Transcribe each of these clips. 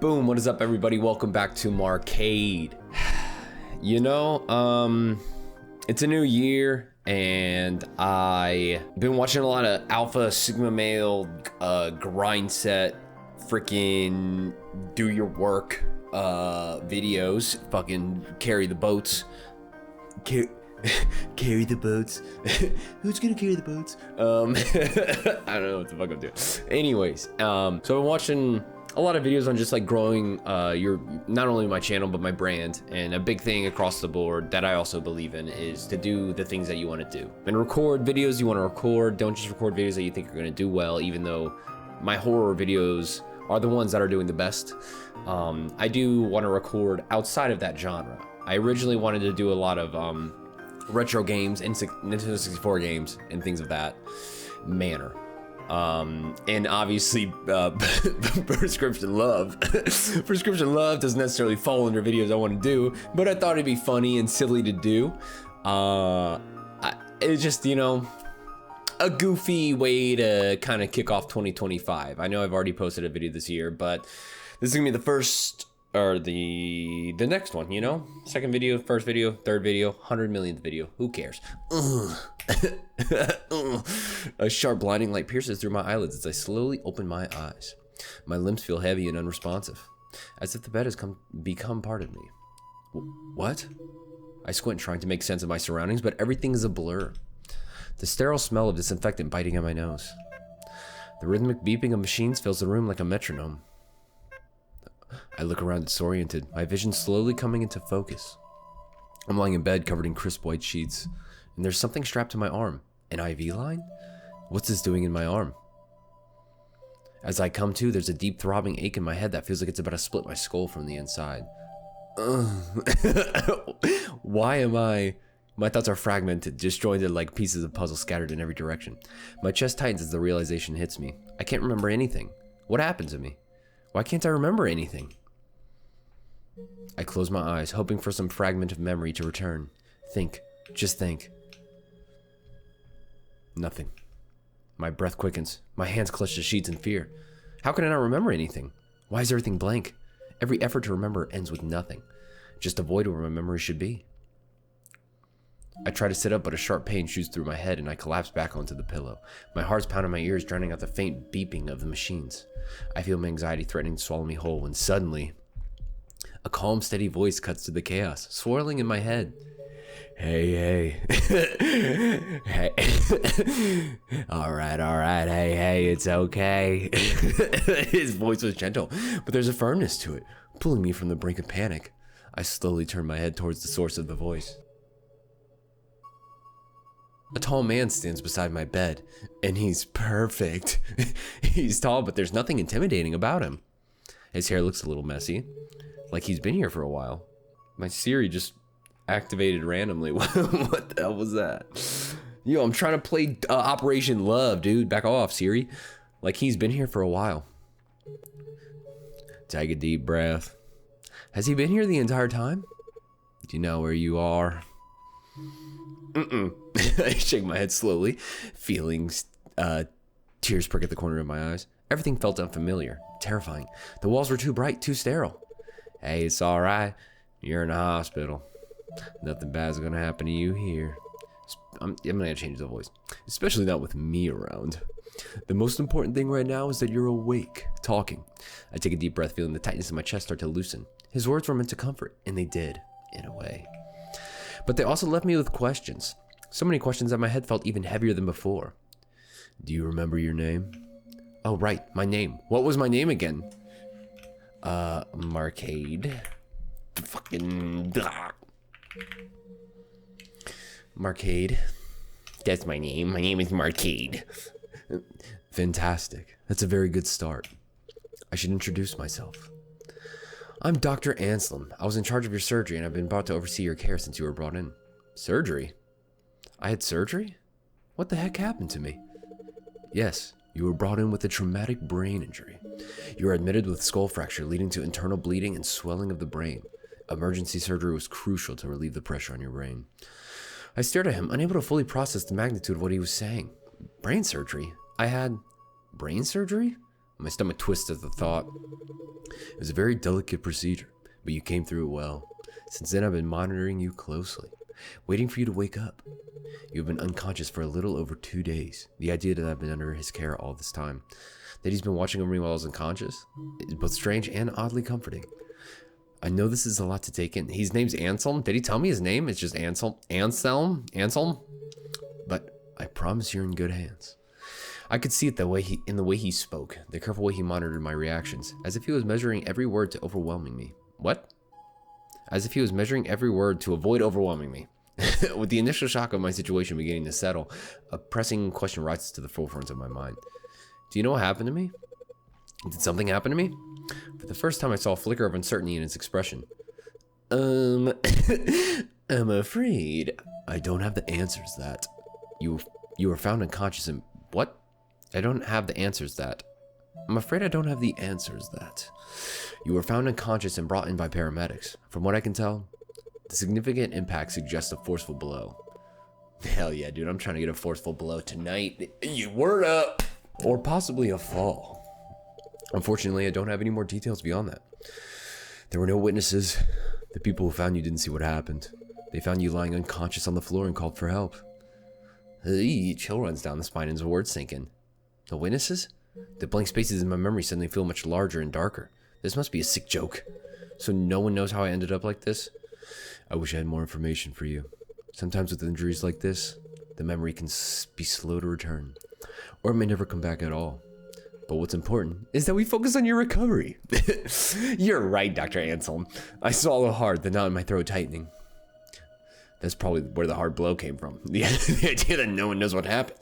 Boom, what is up everybody? Welcome back to Marcade. You know, it's a new year and I've been watching a lot of alpha sigma male grind set freaking do your work videos, fucking carry the boats. Carry the boats. Who's gonna carry the boats? I don't know what the fuck I'm doing. Anyways, so I've been watching a lot of videos on just like growing not only my channel but my brand, and a big thing across the board that I also believe in is to do the things that you want to do and record videos you want to record. Don't just record videos that you think are going to do well, even though my horror videos are the ones that are doing the best. I do want to record outside of that genre. I originally wanted to do a lot of retro games and Nintendo 64 games and things of that manner. And obviously Prescriction Love. Prescriction Love doesn't necessarily fall under videos I want to do, but I thought it'd be funny and silly to do. It's just, you know, a goofy way to kind of kick off 2025. I know I've already posted a video this year, but this is gonna be the first, or the next one, you know? Second video, first video, third video, 100 millionth video. Who cares? A sharp blinding light pierces through my eyelids as I slowly open my eyes. My limbs feel heavy and unresponsive, as if the bed has become part of me. What? I squint, trying to make sense of my surroundings, but everything is a blur. The sterile smell of disinfectant biting at my nose. The rhythmic beeping of machines fills the room like a metronome. I look around disoriented, my vision slowly coming into focus. I'm lying in bed covered in crisp white sheets, and there's something strapped to my arm. An IV line? What's this doing in my arm? As I come to, there's a deep throbbing ache in my head that feels like it's about to split my skull from the inside. Why am I... My thoughts are fragmented, disjointed like pieces of puzzle scattered in every direction. My chest tightens as the realization hits me. I can't remember anything. What happened to me? Why can't I remember anything? I close my eyes, hoping for some fragment of memory to return. Think. Just think. Nothing. My breath quickens. My hands clutch the sheets in fear. How can I not remember anything? Why is everything blank? Every effort to remember ends with nothing. Just a void where my memory should be. I try to sit up, but a sharp pain shoots through my head and I collapse back onto the pillow. My heart's pounding my ears, drowning out the faint beeping of the machines. I feel my anxiety threatening to swallow me whole when suddenly, a calm, steady voice cuts through the chaos, swirling in my head. Hey. Hey. All right, hey, it's okay. His voice was gentle, but there's a firmness to it, pulling me from the brink of panic. I slowly turn my head towards the source of the voice. A tall man stands beside my bed, and he's perfect. He's tall, but there's nothing intimidating about him. His hair looks a little messy, like he's been here for a while. My Siri just activated randomly. What the hell was that? Yo, I'm trying to play Operation Love, dude. Back off, Siri. Like he's been here for a while. Take a deep breath. Has he been here the entire time? Do you know where you are? I shake my head slowly, feeling tears prick at the corner of my eyes. Everything felt unfamiliar, terrifying. The walls were too bright, too sterile. Hey, it's all right. You're in a hospital. Nothing bad's gonna happen to you here. I'm gonna change the voice, especially not with me around. The most important thing right now is that you're awake, talking. I take a deep breath, feeling the tightness in my chest start to loosen. His words were meant to comfort, and they did, in a way. But they also left me with questions. So many questions that my head felt even heavier than before. Do you remember your name? Oh, right, my name. What was my name again? Marcade. Fucking... Marcade. That's my name. My name is Marcade. Fantastic. That's a very good start. I should introduce myself. I'm Dr. Anselm. I was in charge of your surgery and I've been brought to oversee your care since you were brought in. Surgery? I had surgery? What the heck happened to me? Yes, you were brought in with a traumatic brain injury. You were admitted with skull fracture leading to internal bleeding and swelling of the brain. Emergency surgery was crucial to relieve the pressure on your brain. I stared at him, unable to fully process the magnitude of what he was saying. Brain surgery? I had brain surgery? My stomach twisted at the thought. It was a very delicate procedure, but you came through it well. Since then, I've been monitoring you closely, waiting for you to wake up. You've been unconscious for a little over 2 days. The idea that I've been under his care all this time, that he's been watching over me while I was unconscious, is both strange and oddly comforting. I know this is a lot to take in. His name's Anselm. Did he tell me his name? It's just Anselm. Anselm? But I promise you're in good hands. I could see it in the way he spoke, the careful way he monitored my reactions, as if he was measuring every word to overwhelming me. What? As if he was measuring every word to avoid overwhelming me. With the initial shock of my situation beginning to settle, a pressing question rises to the forefront of my mind. Do you know what happened to me? Did something happen to me? For the first time, I saw a flicker of uncertainty in his expression. I'm afraid I don't have the answers that. You were found unconscious and... What? I don't have the answers that. I'm afraid I don't have the answers that. You were found unconscious and brought in by paramedics. From what I can tell, the significant impact suggests a forceful blow. Hell yeah, dude, I'm trying to get a forceful blow tonight. You word up! Or possibly a fall. Unfortunately, I don't have any more details beyond that. There were no witnesses. The people who found you didn't see what happened. They found you lying unconscious on the floor and called for help. Chill runs down the spine and his words sink in. No witnesses? The blank spaces in my memory suddenly feel much larger and darker. This must be a sick joke. So no one knows how I ended up like this? I wish I had more information for you. Sometimes with injuries like this, the memory can be slow to return. Or it may never come back at all. But what's important is that we focus on your recovery. You're right, Dr. Anselm. I swallow hard, the knot in my throat tightening. That's probably where the hard blow came from. The idea that no one knows what happened.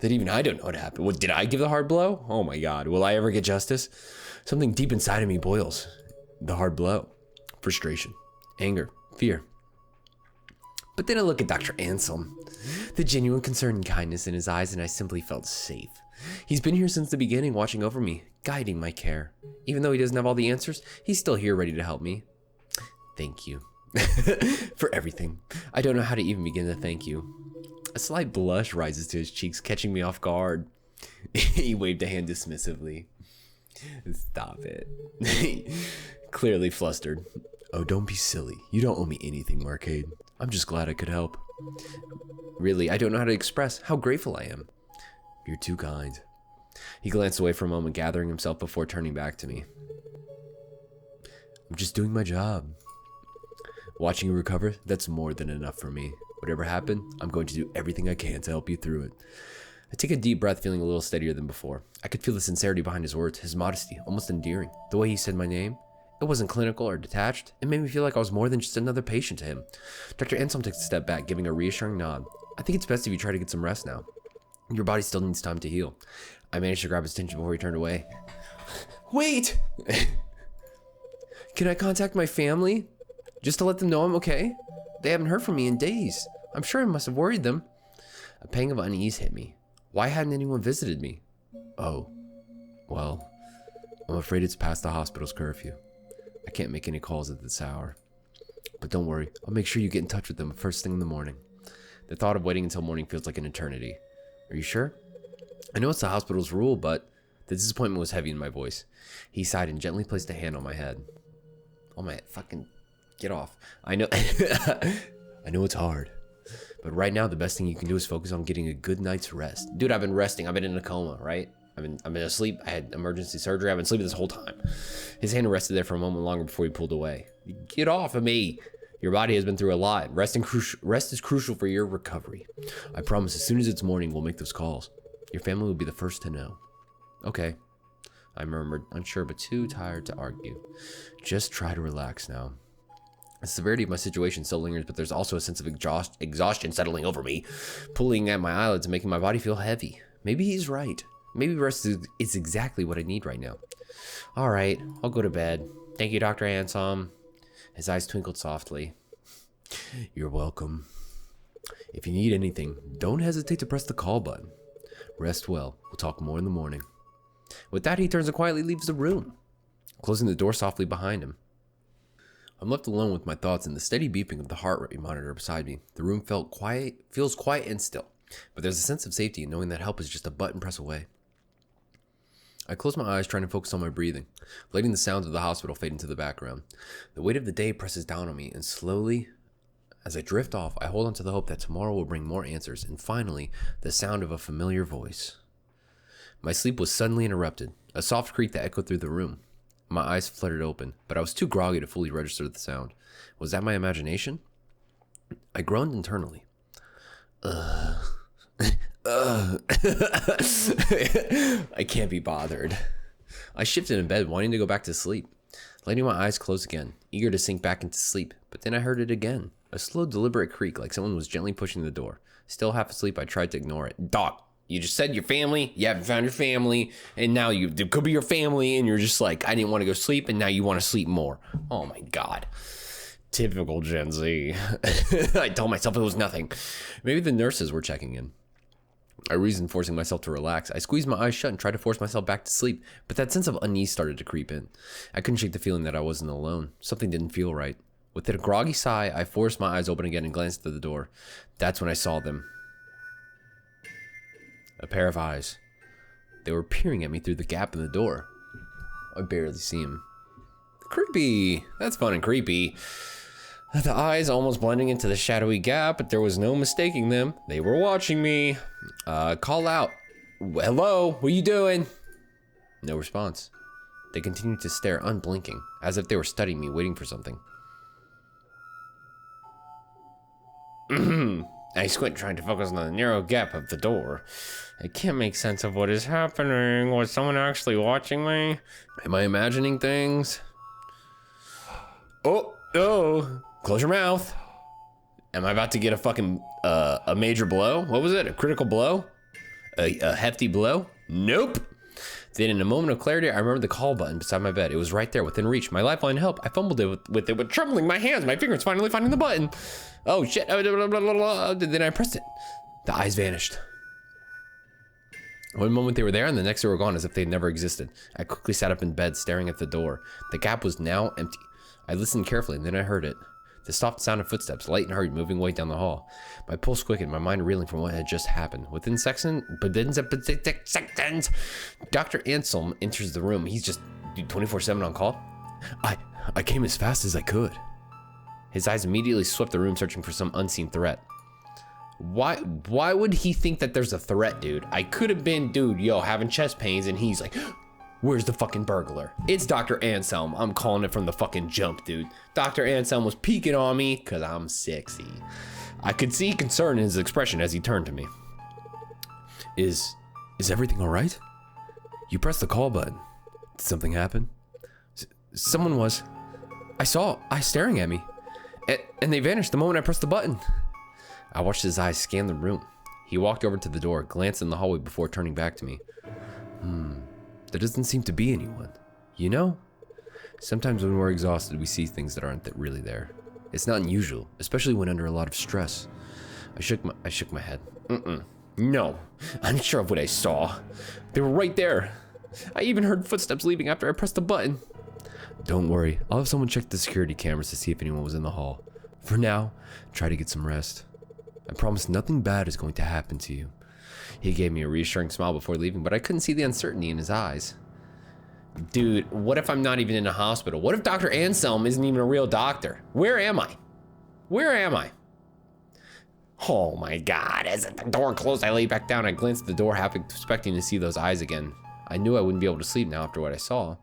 That even I don't know what happened. What, did I give the hard blow? Oh my God, will I ever get justice? Something deep inside of me boils. The hard blow. Frustration. Anger. Fear. But then I look at Dr. Anselm. The genuine concern and kindness in his eyes, and I simply felt safe. He's been here since the beginning, watching over me, guiding my care. Even though he doesn't have all the answers, he's still here ready to help me. Thank you. For everything. I don't know how to even begin to thank you. A slight blush rises to his cheeks, catching me off guard. He waved a hand dismissively. Stop it. Clearly flustered. Oh, don't be silly. You don't owe me anything, Marcade. I'm just glad I could help. Really, I don't know how to express how grateful I am. You're too kind. He glanced away for a moment, gathering himself before turning back to me. I'm just doing my job. Watching you recover, that's more than enough for me. Whatever happened, I'm going to do everything I can to help you through it. I take a deep breath, feeling a little steadier than before. I could feel the sincerity behind his words, his modesty, almost endearing. The way he said my name, it wasn't clinical or detached. It made me feel like I was more than just another patient to him. Dr. Anselm takes a step back, giving a reassuring nod. I think it's best if you try to get some rest now. Your body still needs time to heal. I managed to grab his attention before he turned away. Wait! Can I contact my family? Just to let them know I'm okay? They haven't heard from me in days. I'm sure I must have worried them. A pang of unease hit me. Why hadn't anyone visited me? Oh, well, I'm afraid it's past the hospital's curfew. I can't make any calls at this hour. But don't worry, I'll make sure you get in touch with them first thing in the morning. The thought of waiting until morning feels like an eternity. Are you sure? I know it's the hospital's rule, but the disappointment was heavy in my voice. He sighed and gently placed a hand on my head. Oh my fucking... Get off. I know I know it's hard. But right now the best thing you can do is focus on getting a good night's rest. Dude, I've been resting. I've been in a coma, right? I've been asleep. I had emergency surgery. I've been sleeping this whole time. His hand rested there for a moment longer before he pulled away. Get off of me. Your body has been through a lot. Rest is crucial for your recovery. I promise as soon as it's morning, we'll make those calls. Your family will be the first to know. Okay. I murmured, unsure but too tired to argue. Just try to relax now. The severity of my situation still lingers, but there's also a sense of exhaustion settling over me, pulling at my eyelids and making my body feel heavy. Maybe he's right. Maybe rest is exactly what I need right now. All right, I'll go to bed. Thank you, Dr. Anselm. His eyes twinkled softly. You're welcome. If you need anything, don't hesitate to press the call button. Rest well. We'll talk more in the morning. With that, he turns and quietly leaves the room, closing the door softly behind him. I'm left alone with my thoughts and the steady beeping of the heart rate monitor beside me. The room feels quiet and still, but there's a sense of safety in knowing that help is just a button press away. I close my eyes, trying to focus on my breathing, letting the sounds of the hospital fade into the background. The weight of the day presses down on me, and slowly, as I drift off, I hold on to the hope that tomorrow will bring more answers, and finally, the sound of a familiar voice. My sleep was suddenly interrupted, a soft creak that echoed through the room. My eyes fluttered open, but I was too groggy to fully register the sound. Was that my imagination? I groaned internally. I can't be bothered. I shifted in bed, wanting to go back to sleep, letting my eyes close again, eager to sink back into sleep. But then I heard it again, a slow, deliberate creak like someone was gently pushing the door. Still half asleep, I tried to ignore it. Doc, you just said your family, you haven't found your family, and now it could be your family, and you're just like, I didn't want to go sleep, and now you want to sleep more. Oh my God. Typical Gen Z. I told myself it was nothing. Maybe the nurses were checking in. I reasoned, forcing myself to relax. I squeezed my eyes shut and tried to force myself back to sleep, but that sense of unease started to creep in. I couldn't shake the feeling that I wasn't alone. Something didn't feel right. With a groggy sigh, I forced my eyes open again and glanced at the door. That's when I saw them. A pair of eyes. They were peering at me through the gap in the door. I barely see them. Creepy. That's fun and creepy. The eyes almost blending into the shadowy gap, but there was no mistaking them. They were watching me. Call out. Hello, what are you doing? No response. They continued to stare, unblinking, as if they were studying me, waiting for something. I squint, trying to focus on the narrow gap of the door. I can't make sense of what is happening. Was someone actually watching me? Am I imagining things? Oh, close your mouth. Am I about to get a fucking, a major blow? What was it? A critical blow? A hefty blow? Nope. Then in a moment of clarity, I remembered the call button beside my bed. It was right there within reach. My lifeline help. I fumbled it with it with trembling my hands. My fingers finally finding the button. Oh shit. Then I pressed it. The eyes vanished. One moment they were there, and the next they were gone, as if they'd never existed. I quickly sat up in bed, staring at the door. The gap was now empty. I listened carefully, and then I heard it. The soft sound of footsteps, light and hurried, moving way down the hall. My pulse quickened, my mind reeling from what had just happened. Within seconds, Dr. Anselm enters the room. He's just 24/7 on call. I came as fast as I could. His eyes immediately swept the room, searching for some unseen threat. Why would he think that there's a threat, dude? I could have been, dude, having chest pains, and he's like, where's the fucking burglar? It's Dr. Anselm. I'm calling it from the fucking jump, dude. Dr. Anselm was peeking on me because I'm sexy. I could see concern in his expression as he turned to me. Is everything all right? You pressed the call button. Did something happen? Someone was. I saw eyes staring at me. And they vanished the moment I pressed the button. I watched his eyes scan the room. He walked over to the door, glanced in the hallway before turning back to me. There doesn't seem to be anyone. You know? Sometimes when we're exhausted, we see things that aren't really there. It's not unusual, especially when under a lot of stress. I shook my head. No, I'm sure of what I saw. They were right there. I even heard footsteps leaving after I pressed the button. Don't worry, I'll have someone check the security cameras to see if anyone was in the hall. For now, try to get some rest. I promise nothing bad is going to happen to you. He gave me a reassuring smile before leaving, but I couldn't see the uncertainty in his eyes. Dude, what if I'm not even in a hospital? What if Dr. Anselm isn't even a real doctor? Where am I? Where am I? Oh my God, as the door closed, I lay back down. I glanced at the door, half expecting to see those eyes again. I knew I wouldn't be able to sleep now after what I saw.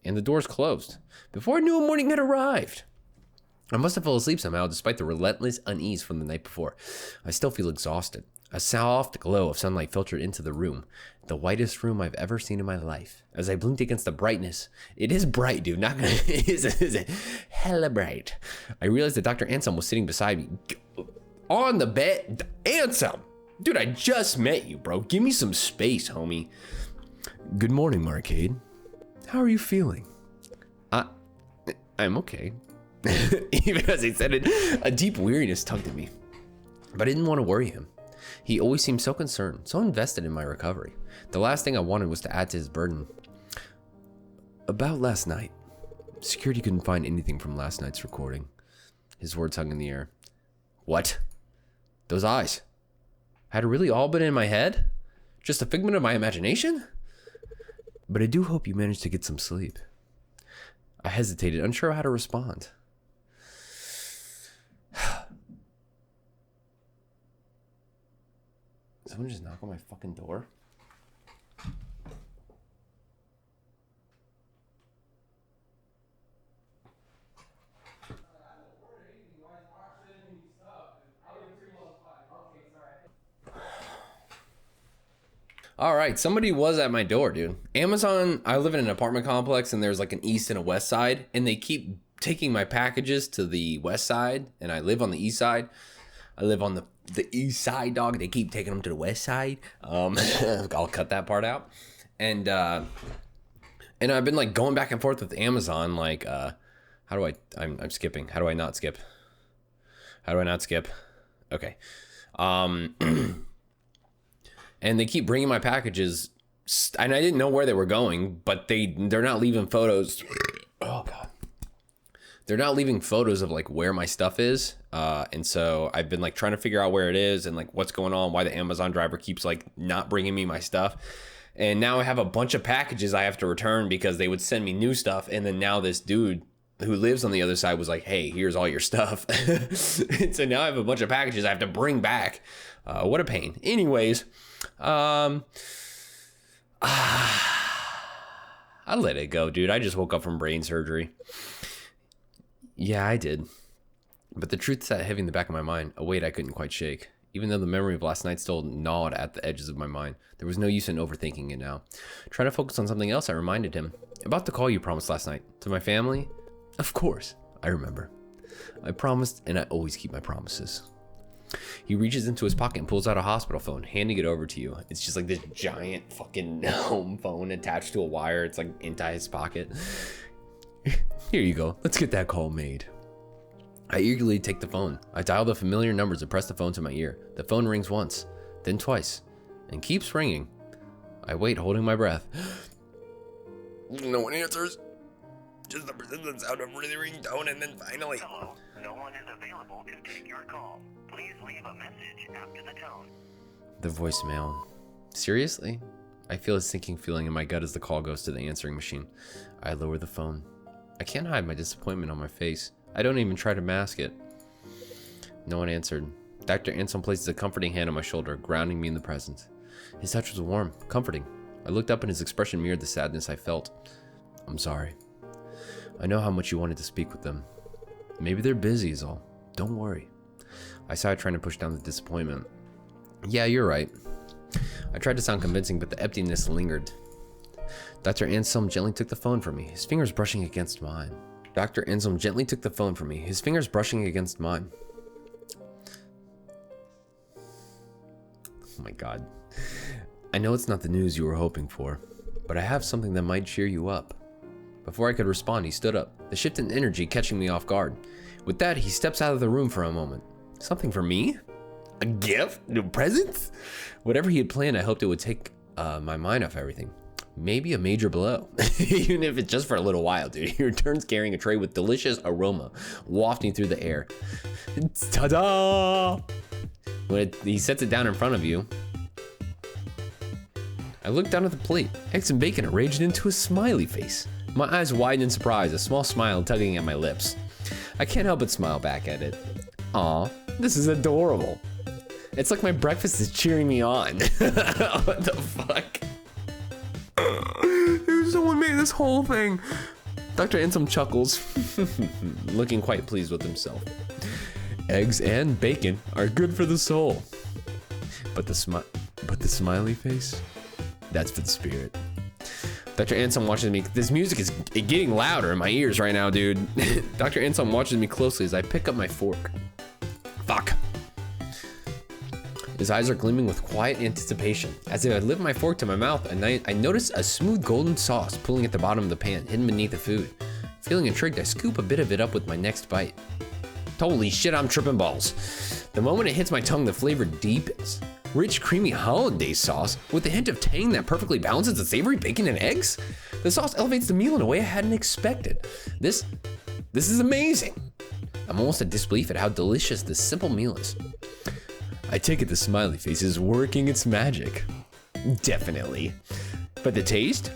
And the doors closed. Before I knew a morning had arrived. I must have fell asleep somehow, despite the relentless unease from the night before. I still feel exhausted. A soft glow of sunlight filtered into the room. The whitest room I've ever seen in my life. As I blinked against the brightness, it is bright, dude. Not gonna, it is hella bright. I realized that Dr. Anselm was sitting beside me. On the bed. Anselm! Dude, I just met you, bro. Give me some space, homie. Good morning, Marcade. How are you feeling? I'm okay. Even as I said it, a deep weariness tugged at me. But I didn't want to worry him. He always seemed so concerned, so invested in my recovery. The last thing I wanted was to add to his burden. About last night. Security couldn't find anything from last night's recording. His words hung in the air. What? Those eyes. Had it really all been in my head? Just a figment of my imagination? but I do hope you managed to get some sleep. I hesitated, unsure how to respond. Someone just knock on my fucking door? All right, somebody was at my door, dude. Amazon, I live in an apartment complex and there's like an east and a west side, and they keep taking my packages to the west side, and I live on the east side. I live on the east side, dog. They keep taking them to the west side. I'll cut that part out. And I've been like going back and forth with Amazon, like, how do I'm skipping. How do I not skip? How do I not skip? Okay. And they keep bringing my packages, and I didn't know where they were going, but they're not leaving photos. Oh God. They're not leaving photos of like where my stuff is. And so I've been like trying to figure out where it is and like what's going on, why the Amazon driver keeps like not bringing me my stuff. And now I have a bunch of packages I have to return because they would send me new stuff. And then now this dude who lives on the other side was like, hey, here's all your stuff. And so now I have a bunch of packages I have to bring back. What a pain. Anyways, I let it go, dude. I just woke up from brain surgery. Yeah, I did. But the truth sat heavy in the back of my mind, a weight I couldn't quite shake. Even though the memory of last night still gnawed at the edges of my mind, there was no use in overthinking it now. Trying to focus on something else, I reminded him. About the call you promised last night. To my family? Of course, I remember. I promised, and I always keep my promises. He reaches into his pocket and pulls out a hospital phone, handing it over to you. It's just like this giant fucking home phone attached to a wire. It's like into his pocket. Here you go. Let's get that call made. I eagerly take the phone. I dial the familiar numbers and press the phone to my ear. The phone rings once, then twice, and keeps ringing. I wait, holding my breath. No one answers. Just the persistent sound of really ringtone, and then finally. Hello. No one is available to take your call. Please leave a message after the tone. The voicemail. Seriously? I feel a sinking feeling in my gut as the call goes to the answering machine. I lower the phone. I can't hide my disappointment on my face. I don't even try to mask it. No one answered. Dr. Anselm places a comforting hand on my shoulder, grounding me in the present. His touch was warm, comforting. I looked up and his expression mirrored the sadness I felt. I'm sorry. I know how much you wanted to speak with them. Maybe they're busy is all. Don't worry. I sighed, trying to push down the disappointment. Yeah, you're right. I tried to sound convincing, but the emptiness lingered. Dr. Anselm gently took the phone from me, his fingers brushing against mine. Dr. Anselm gently took the phone from me, his fingers brushing against mine. Oh my God. I know it's not the news you were hoping for, but I have something that might cheer you up. Before I could respond, he stood up, the shift in energy catching me off guard. With that, he steps out of the room for a moment. Something for me? A gift? A present? Whatever he had planned, I hoped it would take my mind off everything. Maybe a major blow. Even if it's just for a little while, dude. He returns carrying a tray with delicious aroma wafting through the air. Ta-da! When he sets it down in front of you, I look down at the plate. Eggs and bacon arranged into a smiley face. My eyes widen in surprise, a small smile tugging at my lips. I can't help but smile back at it. Aw, this is adorable. It's like my breakfast is cheering me on. What the fuck? Dude, someone made this whole thing. Dr. Anselm chuckles, looking quite pleased with himself. Eggs and bacon are good for the soul. But the smiley face? That's for the spirit. Dr. Anselm watches me. This music is getting louder in my ears right now, dude. Dr. Anselm watches me closely as I pick up my fork. Fuck. His eyes are gleaming with quiet anticipation. As I lift my fork to my mouth, I notice a smooth golden sauce pooling at the bottom of the pan, hidden beneath the food. Feeling intrigued, I scoop a bit of it up with my next bite. Holy shit, I'm tripping balls. The moment it hits my tongue, the flavor deepens. Rich, creamy hollandaise sauce with a hint of tang that perfectly balances the savory bacon and eggs. The sauce elevates the meal in a way I hadn't expected. This is amazing. I'm almost at disbelief at how delicious this simple meal is. I take it the smiley face is working its magic. Definitely. But the taste?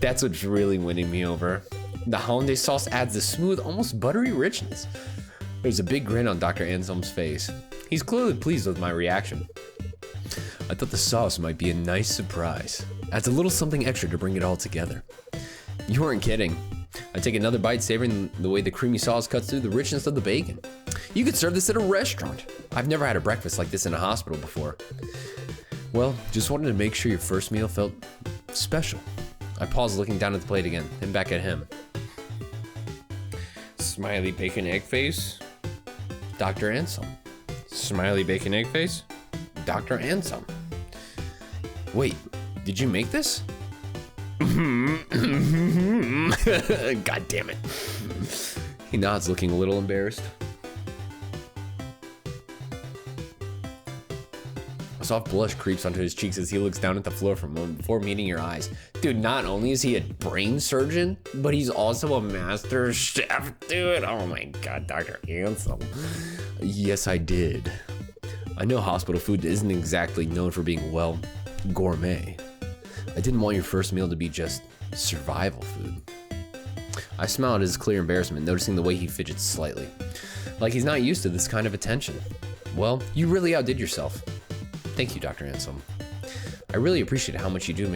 That's what's really winning me over. The hollandaise sauce adds a smooth, almost buttery richness. There's a big grin on Dr. Anselm's face. He's clearly pleased with my reaction. I thought the sauce might be a nice surprise. Adds a little something extra to bring it all together. You weren't kidding. I take another bite, savoring the way the creamy sauce cuts through the richness of the bacon. You could serve this at a restaurant. I've never had a breakfast like this in a hospital before. Well, just wanted to make sure your first meal felt special. I paused, looking down at the plate again, then back at him. Smiley bacon egg face? Dr. Anselm. Smiley bacon egg face? Dr. Anselm. Wait, did you make this? God damn it. He nods, looking a little embarrassed. A soft blush creeps onto his cheeks as he looks down at the floor for a moment before meeting your eyes. Dude, not only is he a brain surgeon, but he's also a master chef, dude. Oh my God, Dr. Anselm. Yes, I did. I know hospital food isn't exactly known for being, well, gourmet. I didn't want your first meal to be just survival food. I smiled at his clear embarrassment, noticing the way he fidgets slightly. Like he's not used to this kind of attention. Well, you really outdid yourself. Thank you, Dr. Anselm. I really appreciate how much you do to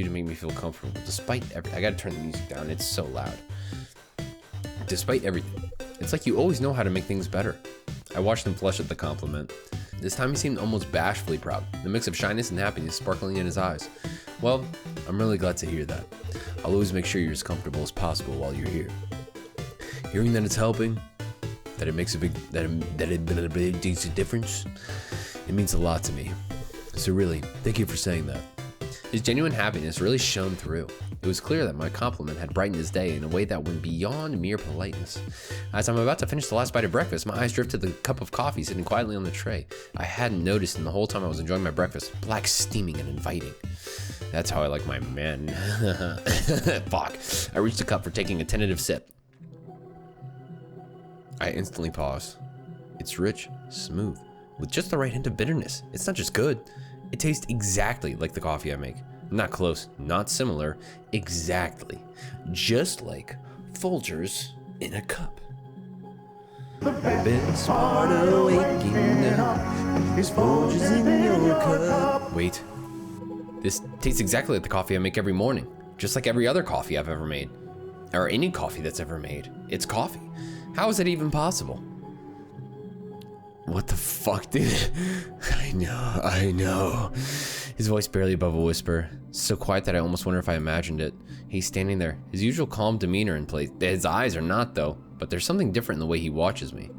make me feel comfortable. Despite I gotta turn the music down, it's so loud. Despite everything, it's like you always know how to make things better. I watched him flush at the compliment. This time he seemed almost bashfully proud, the mix of shyness and happiness sparkling in his eyes. Well, I'm really glad to hear that. I'll always make sure you're as comfortable as possible while you're here. Hearing that it's helping, that it makes a big difference, it means a lot to me. So really, thank you for saying that. His genuine happiness really shone through. It was clear that my compliment had brightened his day in a way that went beyond mere politeness. As I'm about to finish the last bite of breakfast, my eyes drift to the cup of coffee sitting quietly on the tray. I hadn't noticed in the whole time I was enjoying my breakfast, black, steaming, and inviting. That's how I like my men. Fuck. I reached the cup for taking a tentative sip. I instantly paused. It's rich, smooth, with just the right hint of bitterness. It's not just good. It tastes exactly like the coffee I make. Not close, not similar, exactly. Just like Folgers in a cup. The best part of waking up is Folgers in your cup. Wait. This tastes exactly like the coffee I make every morning. Just like every other coffee I've ever made. Or any coffee that's ever made. It's coffee. How is it even possible? What the fuck, dude? I know. His voice barely above a whisper. So quiet that I almost wonder if I imagined it. He's standing there, his usual calm demeanor in place. His eyes are not, though, but there's something different in the way he watches me.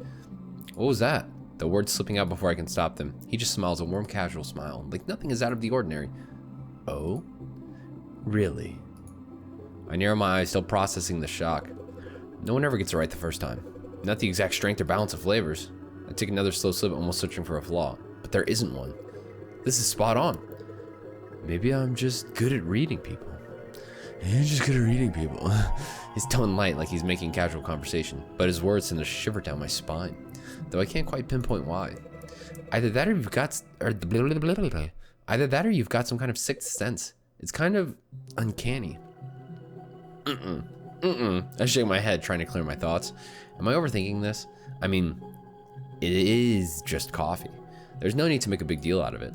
What was that? The words slipping out before I can stop them. He just smiles, a warm, casual smile, like nothing is out of the ordinary. Oh? Really? I narrow my eyes, still processing the shock. No one ever gets it right the first time. Not the exact strength or balance of flavors. I take another slow sip, almost searching for a flaw, but there isn't one. This is spot on. Maybe I'm just good at reading people. His tone light, like he's making casual conversation, but his words send a shiver down my spine, though I can't quite pinpoint why. Either that or you've got some kind of sixth sense. It's kind of uncanny. I shake my head, trying to clear my thoughts. Am I overthinking this? I mean, it is just coffee. There's no need to make a big deal out of it.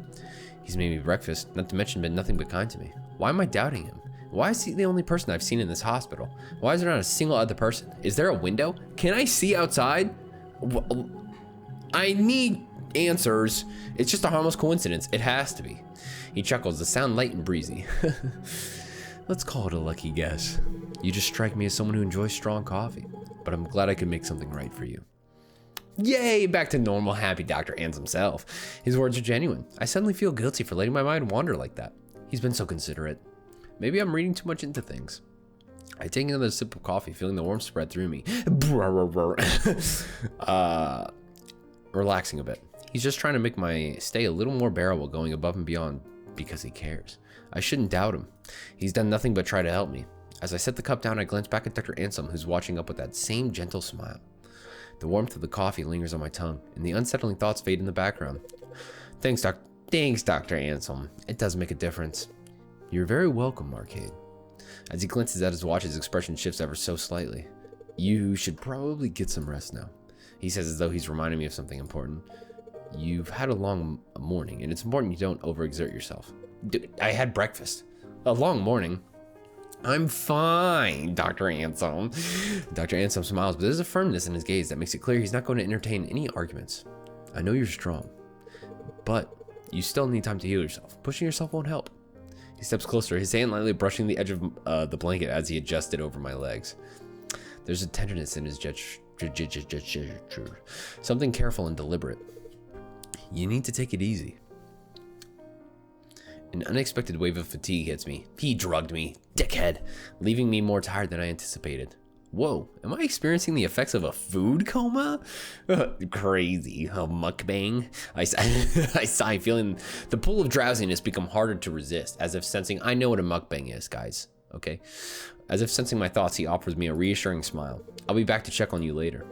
He's made me breakfast, not to mention been nothing but kind to me. Why am I doubting him? Why is he the only person I've seen in this hospital? Why is there not a single other person? Is there a window? Can I see outside? I need answers. It's just a harmless coincidence. It has to be. He chuckles, the sound light and breezy. Let's call it a lucky guess. You just strike me as someone who enjoys strong coffee, but I'm glad I could make something right for you. Yay, back to normal, happy Dr. Anselm self. His words are genuine. I suddenly feel guilty for letting my mind wander like that. He's been so considerate. Maybe I'm reading too much into things. I take another sip of coffee, feeling the warmth spread through me. Relaxing a bit. He's just trying to make my stay a little more bearable, going above and beyond because he cares. I shouldn't doubt him. He's done nothing but try to help me. As I set the cup down, I glance back at Dr. Anselm, who's watching up with that same gentle smile. The warmth of the coffee lingers on my tongue, and the unsettling thoughts fade in the background. Thanks, Dr. Anselm. It does make a difference. You're very welcome, Arcade. As he glances at his watch, his expression shifts ever so slightly. You should probably get some rest now, he says, as though he's reminding me of something important. You've had a long morning, and it's important you don't overexert yourself. Dude, I had breakfast. A long morning. I'm fine, Dr. Anselm. Dr. Anselm smiles, but there's a firmness in his gaze that makes it clear he's not going to entertain any arguments. I know you're strong, but you still need time to heal yourself. Pushing yourself won't help. He steps closer, his hand lightly brushing the edge of the blanket as he adjusted over my legs. There's a tenderness in his gesture, something careful and deliberate. You need to take it easy. An unexpected wave of fatigue hits me. He drugged me, dickhead, leaving me more tired than I anticipated. Whoa, am I experiencing the effects of a food coma? Crazy, a mukbang. I sigh, feeling the pull of drowsiness become harder to resist, as if sensing I know what a mukbang is, guys. Okay? As if sensing my thoughts, he offers me a reassuring smile. I'll be back to check on you later.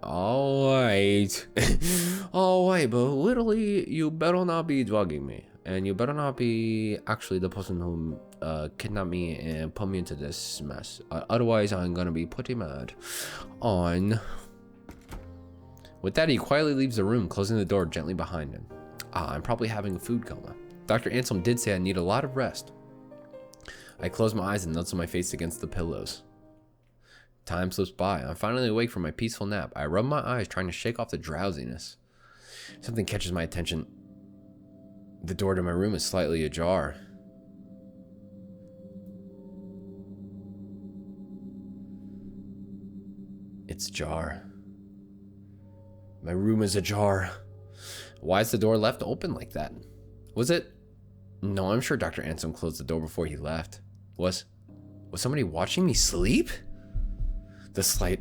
Alright. Alright, but literally, you better not be drugging me. And you better not be actually the person who kidnapped me and put me into this mess. Otherwise, I'm gonna be pretty mad. With that, he quietly leaves the room, closing the door gently behind him. I'm probably having a food coma. Dr. Anselm did say I need a lot of rest. I close my eyes and nuzzle my face against the pillows. Time slips by. I'm finally awake from my peaceful nap. I rub my eyes, trying to shake off the drowsiness. Something catches my attention. The door to my room is slightly ajar. It's ajar. My room is ajar. Why is the door left open like that? Was it? No, I'm sure Dr. Anselm closed the door before he left. Was somebody watching me sleep? The sight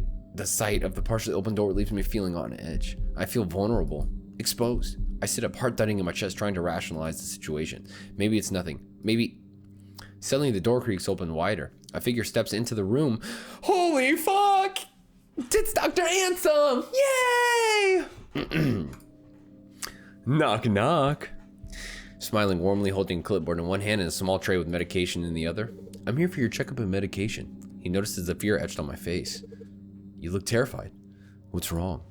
of the partially open door leaves me feeling on edge. I feel vulnerable, exposed. I sit up, heart thudding in my chest, trying to rationalize the situation. Maybe it's nothing. Maybe... Suddenly the door creaks open wider. A figure steps into the room. Holy fuck! It's Dr. Anselm! Yay! Knock, knock. Smiling warmly, holding a clipboard in one hand and a small tray with medication in the other. I'm here for your checkup and medication. He notices the fear etched on my face. You look terrified. What's wrong?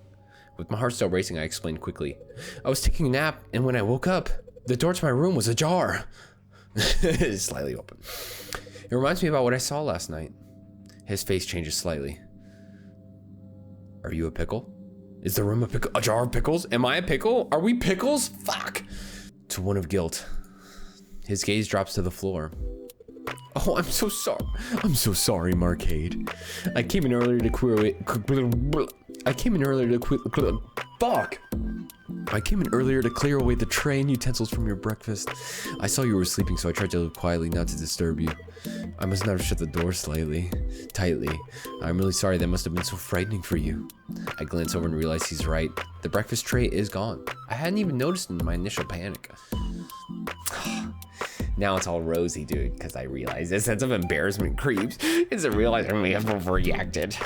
With my heart still racing, I explained quickly. I was taking a nap, and when I woke up, the door to my room was ajar. It's slightly open. It reminds me about what I saw last night. His face changes slightly. Are you a pickle? Is the room a jar of pickles? Am I a pickle? Are we pickles? Fuck! To one of guilt. His gaze drops to the floor. Oh, I'm so sorry. I'm so sorry, Marcade. I came in earlier to clear away... Fuck! I came in earlier to clear away the tray and utensils from your breakfast. I saw you were sleeping, so I tried to live quietly, not to disturb you. I must not have shut the door tightly. I'm really sorry, that must have been so frightening for you. I glance over and realize he's right. The breakfast tray is gone. I hadn't even noticed in my initial panic. Now it's all rosy, dude, because I realize this sense of embarrassment creeps. It's a realizing we have overreacted.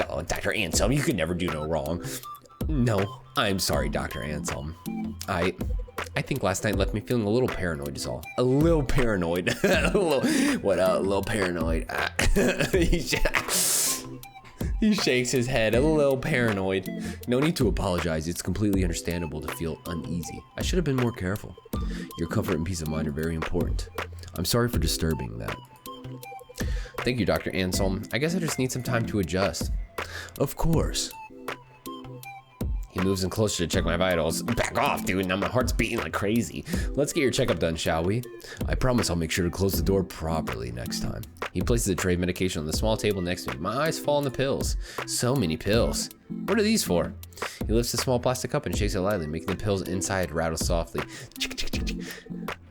Oh, Dr. Anselm, you could never do no wrong. No, I'm sorry, Dr. Anselm. I think last night left me feeling a little paranoid is all. A little paranoid. A little paranoid. He shakes his head, a little paranoid. No need to apologize. It's completely understandable to feel uneasy. I should have been more careful. Your comfort and peace of mind are very important. I'm sorry for disturbing that. Thank you, Dr. Anselm. I guess I just need some time to adjust. Of course. He moves in closer to check my vitals. Back off, dude. Now my heart's beating like crazy. Let's get your checkup done, shall we? I promise I'll make sure to close the door properly next time. He places a tray of medication on the small table next to me. My eyes fall on the pills. So many pills. What are these for? He lifts a small plastic cup and shakes it lightly, making the pills inside rattle softly.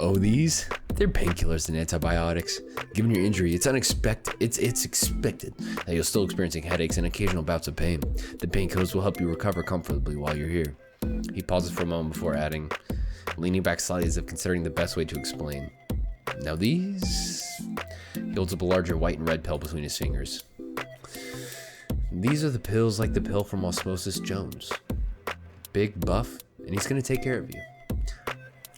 Oh, these? They're painkillers and antibiotics. Given your injury, it's unexpected. It's expected that you'll still experiencing headaches and occasional bouts of pain. The painkillers will help you recover comfortably while you're here. He pauses for a moment before adding, leaning back slightly as if considering the best way to explain. Now these... He holds up a larger white and red pill between his fingers. These are the pills like the pill from Osmosis Jones. Big, buff, and he's gonna take care of you.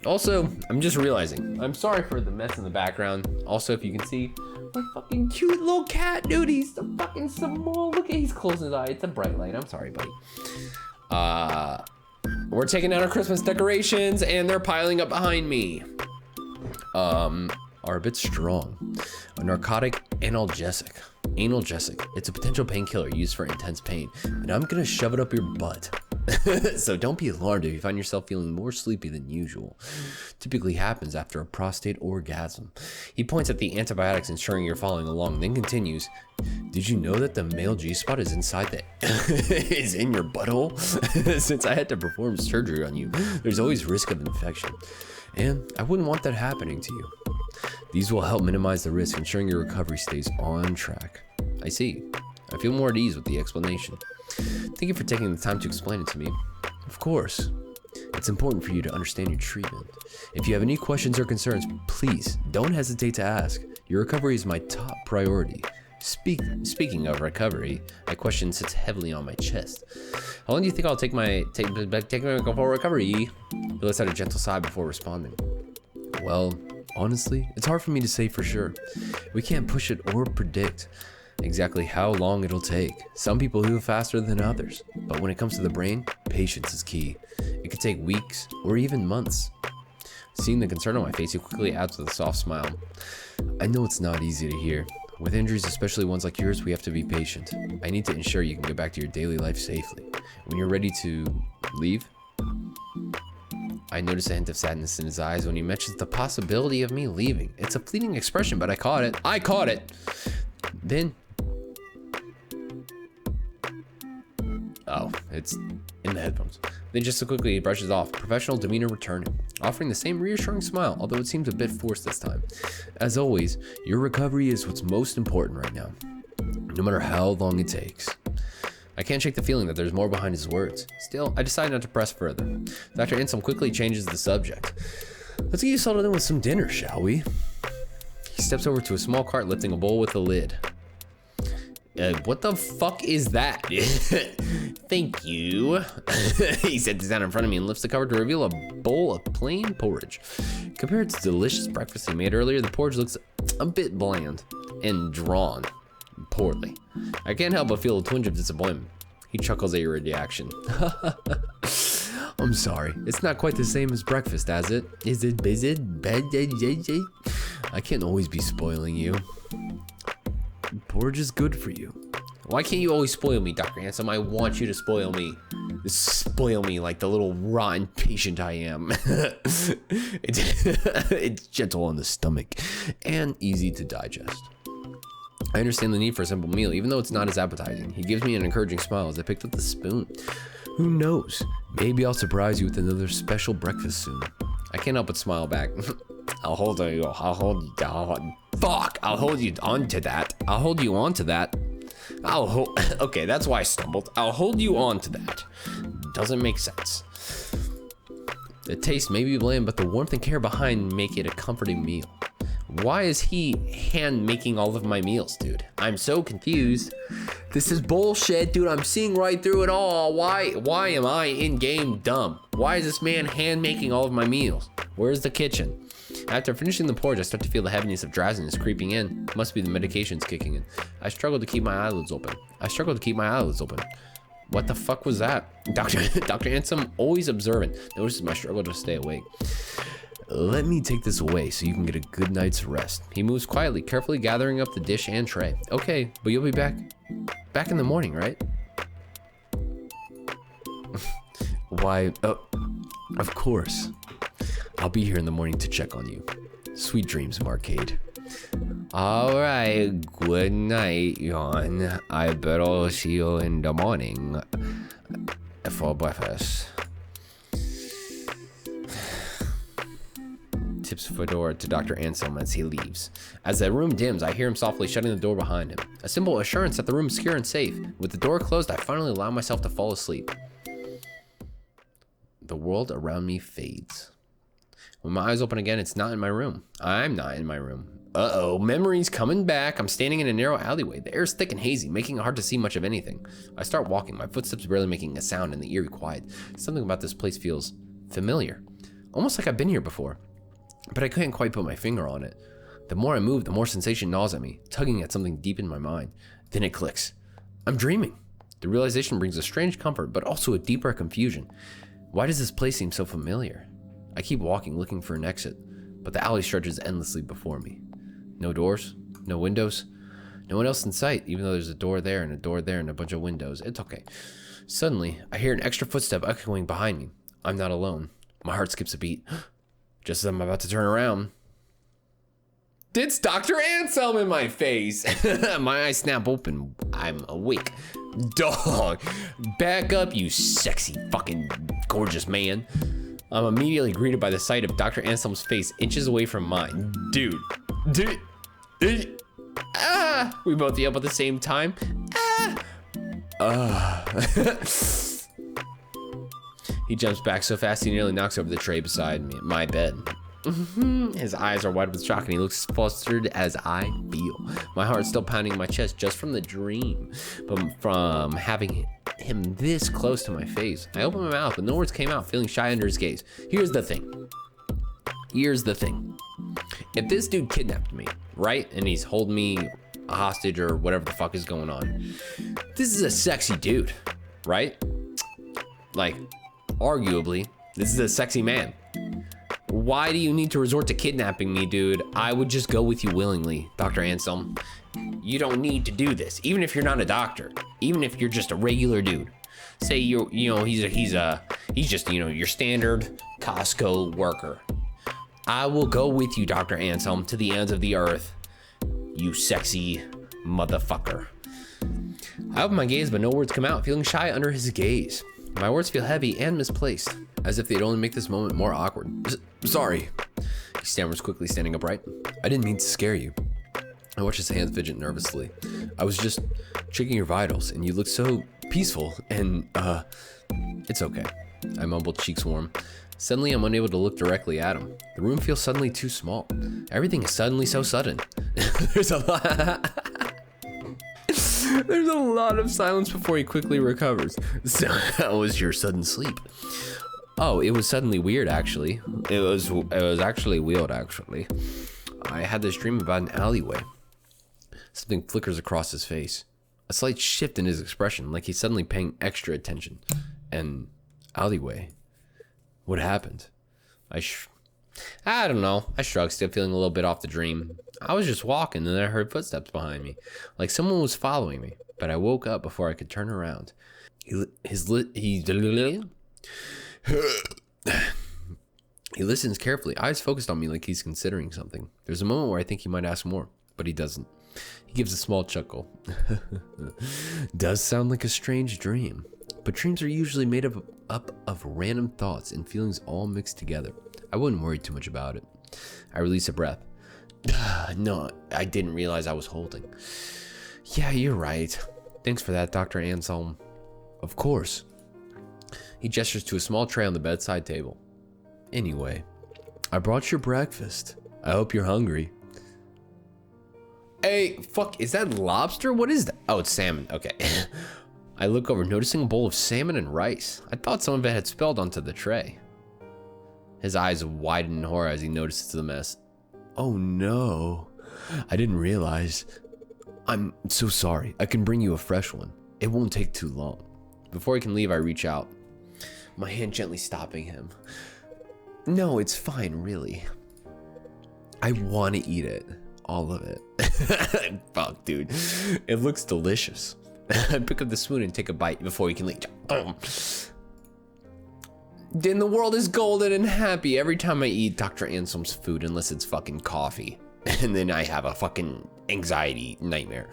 Also, I'm just realizing, I'm sorry for the mess in the background. Also, if you can see, my fucking cute little cat, dude. He's so fucking small. Look at, he's closing his eye. It's a bright light. I'm sorry, buddy. We're taking out our Christmas decorations and they're piling up behind me. Are a bit strong. A narcotic analgesic. Analgesic. It's a potential painkiller used for intense pain, and I'm gonna shove it up your butt. So don't be alarmed if you find yourself feeling more sleepy than usual. Typically happens after a prostate orgasm. He points at the antibiotics, ensuring you're following along, then continues. Did you know that the male G-spot is inside the is in your butthole? Since I had to perform surgery on you, there's always risk of infection. And I wouldn't want that happening to you. These will help minimize the risk, ensuring your recovery stays on track. I see. I feel more at ease with the explanation. Thank you for taking the time to explain it to me. Of course. It's important for you to understand your treatment. If you have any questions or concerns, please don't hesitate to ask. Your recovery is my top priority. Speaking of recovery, my question sits heavily on my chest. How long do you think I'll take my full recovery? He lets out a gentle sigh before responding. Well, honestly, it's hard for me to say for sure. We can't push it or predict exactly how long it'll take. Some people heal faster than others, but when it comes to the brain, patience is key. It could take weeks or even months. Seeing the concern on my face, he quickly adds with a soft smile. I know it's not easy to hear. With injuries, especially ones like yours, we have to be patient. I need to ensure you can get back to your daily life safely. When you're ready to leave, I noticed a hint of sadness in his eyes when he mentions the possibility of me leaving. It's a fleeting expression, but I caught it. I caught it. Then, oh, it's in the headphones. Then just so quickly he brushes off, professional demeanor returning, offering the same reassuring smile, although it seems a bit forced this time. As always, your recovery is what's most important right now, no matter how long it takes. I can't shake the feeling that there's more behind his words. Still, I decide not to press further. Dr. Anselm quickly changes the subject. Let's get you settled in with some dinner, shall we? He steps over to a small cart, lifting a bowl with a lid. What the fuck is that? Thank you. He sets it down in front of me and lifts the cover to reveal a bowl of plain porridge. Compared to the delicious breakfast he made earlier, the porridge looks a bit bland and drawn poorly. I can't help but feel a twinge of disappointment. He chuckles at your reaction. I'm sorry. It's not quite the same as breakfast, is it? Is it? I can't always be spoiling you. Porridge is good for you. Why can't you always spoil me, Dr. Anselm? I want you to spoil me. Spoil me like the little rotten patient I am. It's gentle on the stomach and easy to digest. I understand the need for a simple meal, even though it's not as appetizing. He gives me an encouraging smile as I picked up the spoon. Who knows? Maybe I'll surprise you with another special breakfast soon. I can't help but smile back. I'll hold you on to that. Okay, that's why I stumbled. I'll hold you on to that. Doesn't make sense. The taste may be bland, but the warmth and care behind make it a comforting meal. Why is he hand making all of my meals, dude? I'm so confused. This is bullshit, dude. I'm seeing right through it all. Why am I in game dumb? Why is this man hand making all of my meals? Where's the kitchen? After finishing the porridge, I start to feel the heaviness of drowsiness creeping in. Must be the medications kicking in. I struggle to keep my eyelids open. What the fuck was that? Dr. Anselm, always observant, notices my struggle to stay awake. Let me take this away so you can get a good night's rest. He moves quietly, carefully gathering up the dish and tray. Okay, but you'll be back in the morning, right? Why, of course. I'll be here in the morning to check on you. Sweet dreams, Marcade. Alright, good night, Yon. I bet I'll see you in the morning for breakfast. Tips fedora to Dr. Anselm as he leaves. As the room dims, I hear him softly shutting the door behind him. A simple assurance that the room is secure and safe. With the door closed, I finally allow myself to fall asleep. The world around me fades. When my eyes open again, it's not in my room. I'm not in my room. Uh-oh, memories coming back. I'm standing in a narrow alleyway. The air is thick and hazy, making it hard to see much of anything. I start walking, my footsteps barely making a sound in the eerie quiet. Something about this place feels familiar. Almost like I've been here before. But I couldn't quite put my finger on it. The more I move, the more sensation gnaws at me, tugging at something deep in my mind. Then it clicks. I'm dreaming. The realization brings a strange comfort, but also a deeper confusion. Why does this place seem so familiar? I keep walking, looking for an exit, but the alley stretches endlessly before me. No doors, no windows, no one else in sight, even though there's a door there and a door there and a bunch of windows. It's okay. Suddenly, I hear an extra footstep echoing behind me. I'm not alone. My heart skips a beat. Just as I'm about to turn around, it's Dr. Anselm in my face. My eyes snap open. I'm awake. Dog, back up, you sexy fucking gorgeous man. I'm immediately greeted by the sight of Dr. Anselm's face inches away from mine. Dude. We both yell at the same time. He jumps back so fast he nearly knocks over the tray beside me, my bed. His eyes are wide with shock and he looks as flustered as I feel. My heart's still pounding in my chest just from the dream, but from having him this close to my face. I open my mouth, but no words came out, feeling shy under his gaze. Here's the thing. If this dude kidnapped me, right, and he's holding me a hostage or whatever the fuck is going on, this is a sexy dude, right? Like, arguably, this is a sexy man. Why do you need to resort to kidnapping me, dude? I would just go with you willingly, Dr. Anselm. You don't need to do this, even if you're not a doctor, even if you're just a regular dude. Say he's just your standard Costco worker. I will go with you, Dr. Anselm, to the ends of the earth. You sexy motherfucker. I open my gaze, but no words come out, feeling shy under his gaze. My words feel heavy and misplaced, as if they'd only make this moment more awkward. Sorry. He stammers quickly, standing upright. I didn't mean to scare you. I watch his hands fidget nervously. I was just checking your vitals, and you look so peaceful, and, it's okay. I mumble, cheeks warm. Suddenly, I'm unable to look directly at him. The room feels suddenly too small. Everything is suddenly so sudden. There's a lot of silence before he quickly recovers. So, how was your sudden sleep? Oh, it was suddenly weird, actually. It was actually weird, actually. I had this dream about an alleyway. Something flickers across his face. A slight shift in his expression, like he's suddenly paying extra attention. An alleyway. What happened? I don't know. I shrugged, still feeling a little bit off the dream. I was just walking and then I heard footsteps behind me, like someone was following me, but I woke up before I could turn around. He listens carefully, eyes focused on me like he's considering something. There's a moment where I think he might ask more, but he doesn't. He gives a small chuckle. Does sound like a strange dream, but dreams are usually made up of random thoughts and feelings all mixed together. I wouldn't worry too much about it. I release a breath. No, I didn't realize I was holding. Yeah, you're right. Thanks for that, Dr. Anselm. Of course. He gestures to a small tray on the bedside table. Anyway, I brought your breakfast. I hope you're hungry. Hey, fuck, is that lobster? What is that? Oh, it's salmon. Okay. I look over, noticing a bowl of salmon and rice. I thought some of it had spilled onto the tray. His eyes widen in horror as he notices the mess. Oh no, I didn't realize. I'm so sorry. I can bring you a fresh one. It won't take too long. Before he can leave, I reach out, my hand gently stopping him. No, it's fine, really. I want to eat it. All of it. Fuck, dude. It looks delicious. I pick up the spoon and take a bite before he can leave. Then the world is golden and happy every time I eat Dr. Anselm's food, unless it's fucking coffee. And then I have a fucking anxiety nightmare.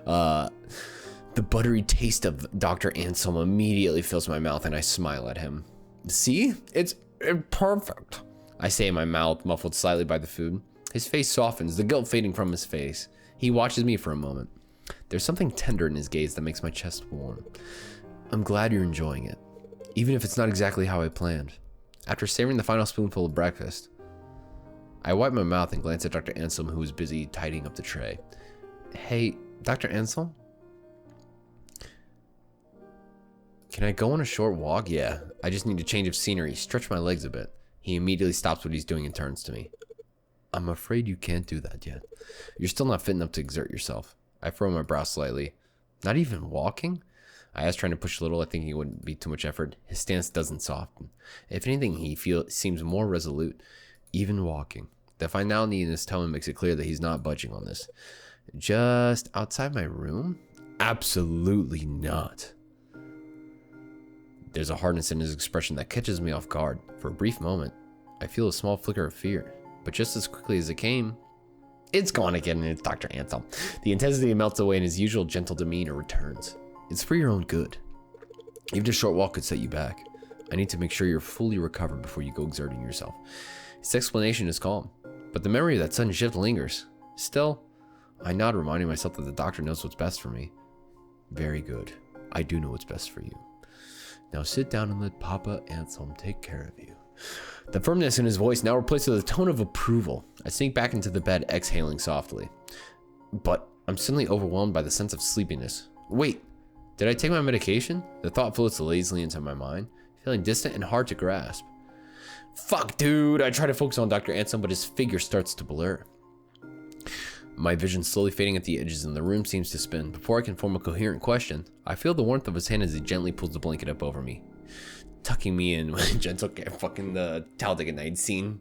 The buttery taste of Dr. Anselm immediately fills my mouth and I smile at him. See? It's perfect. I say in my mouth, muffled slightly by the food. His face softens, the guilt fading from his face. He watches me for a moment. There's something tender in his gaze that makes my chest warm. I'm glad you're enjoying it, even if it's not exactly how I planned. After savoring the final spoonful of breakfast, I wipe my mouth and glance at Dr. Anselm, who is busy tidying up the tray. Hey, Dr. Anselm? Can I go on a short walk? Yeah, I just need a change of scenery, stretch my legs a bit. He immediately stops what he's doing and turns to me. I'm afraid you can't do that yet. You're still not fit enough to exert yourself. I furrow my brow slightly. Not even walking? I asked, trying to push a little. I think it wouldn't be too much effort. His stance doesn't soften. If anything, he seems more resolute. Even walking. The finality in his tone makes it clear that he's not budging on this. Just outside my room? Absolutely not. There's a hardness in his expression that catches me off guard. For a brief moment, I feel a small flicker of fear. But just as quickly as it came, it's gone again, and it's Dr. Anselm. The intensity melts away and his usual gentle demeanor returns. It's for your own good. Even a short walk could set you back. I need to make sure you're fully recovered before you go exerting yourself. His explanation is calm, but the memory of that sudden shift lingers. Still, I nod, reminding myself that the doctor knows what's best for me. Very good. I do know what's best for you. Now sit down and let Papa Anselm take care of you. The firmness in his voice now replaced with a tone of approval. I sink back into the bed, exhaling softly. But I'm suddenly overwhelmed by the sense of sleepiness. Wait, did I take my medication? The thought floats lazily into my mind, feeling distant and hard to grasp. Fuck, dude. I try to focus on Dr. Anselm, but his figure starts to blur. My vision slowly fading at the edges, and the room seems to spin. Before I can form a coherent question, I feel the warmth of his hand as he gently pulls the blanket up over me, tucking me in with gentle care. Fucking the Talladega Nights scene.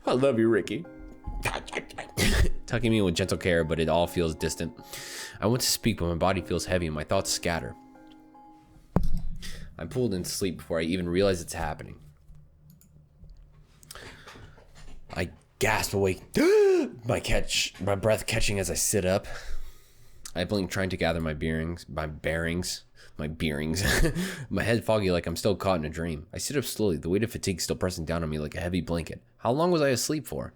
I love you, Ricky. Tucking me in with gentle care, but it all feels distant. I want to speak, but my body feels heavy and my thoughts scatter. I'm pulled into sleep before I even realize it's happening. I gasp awake, my breath catching as I sit up. I blink, trying to gather my bearings. My head foggy like I'm still caught in a dream. I sit up slowly, the weight of fatigue still pressing down on me like a heavy blanket. How long was I asleep for?